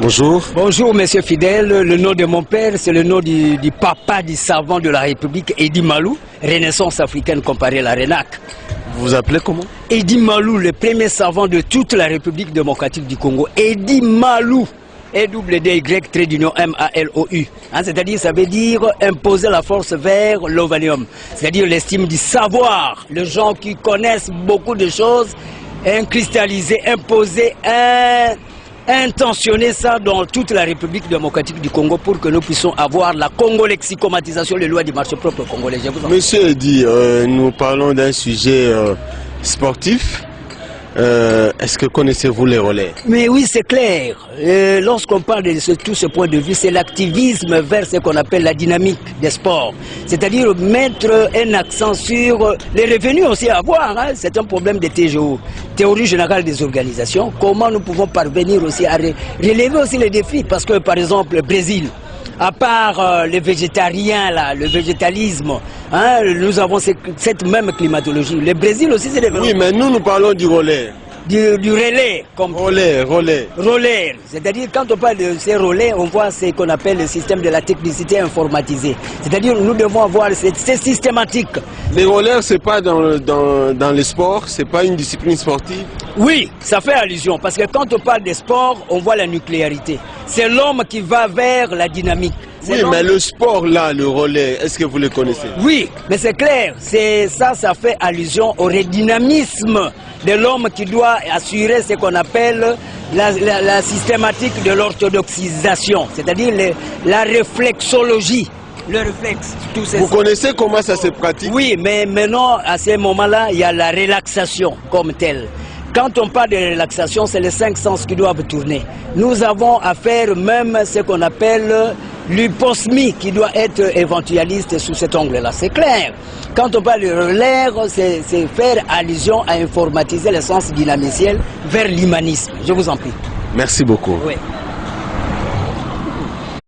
Bonjour. Bonjour, monsieur Fidèle. Le nom de mon père, c'est le nom du papa du savant de la République, Edi Malou, Renaissance africaine comparée à la RENAC. Vous vous appelez comment? Edi Malou, le premier savant de toute la République démocratique du Congo. Edi Malou. E-double-D-Y-M-A-L-O-U. C'est-à-dire, ça veut dire imposer la force vers l'ovanium. C'est-à-dire l'estime du savoir. Les gens qui connaissent beaucoup de choses, cristalliser, imposer, intentionner ça dans toute la République démocratique du Congo pour que nous puissions avoir la congo-lexicomatisation, les lois du marché propre congolais. Monsieur Edi, nous parlons d'un sujet sportif. Est-ce que connaissez-vous les relais? Mais oui, c'est clair. Lorsqu'on parle de tout ce point de vue, c'est l'activisme vers ce qu'on appelle la dynamique des sports. C'est-à-dire mettre un accent sur les revenus aussi à avoir. Hein. C'est un problème de TGO, théorie générale des organisations. Comment nous pouvons parvenir aussi à relever aussi les défis? Parce que par exemple, le Brésil, à part les végétariens, là, le végétalisme, hein, nous avons cette même climatologie. Le Brésil aussi, c'est des... Oui, mais nous parlons du relais. Du relais. Comme relais. Relais. C'est-à-dire, quand on parle de ces relais, on voit ce qu'on appelle le système de la technicité informatisée. C'est-à-dire, nous devons avoir c'est systématique. Les relais, c'est pas dans les sports, c'est pas une discipline sportive? Oui, ça fait allusion, parce que quand on parle des sports, on voit la nucléarité. C'est l'homme qui va vers la dynamique. Oui, mais le sport là, le relais, est-ce que vous le connaissez? Oui, mais c'est clair, ça fait allusion au redynamisme de l'homme qui doit assurer ce qu'on appelle la systématique de l'orthodoxisation, c'est-à-dire la réflexologie. Le réflexe, tout ça. Vous connaissez comment ça se pratique? Oui, mais maintenant, à ce moment-là, il y a la relaxation comme telle. Quand on parle de relaxation, c'est les 5 sens qui doivent tourner. Nous avons à faire même ce qu'on appelle l'hyposmie qui doit être éventualiste sous cet angle-là. C'est clair. Quand on parle de relais, c'est faire allusion à informatiser le sens dynamiciel vers l'humanisme. Je vous en prie. Merci beaucoup. Oui.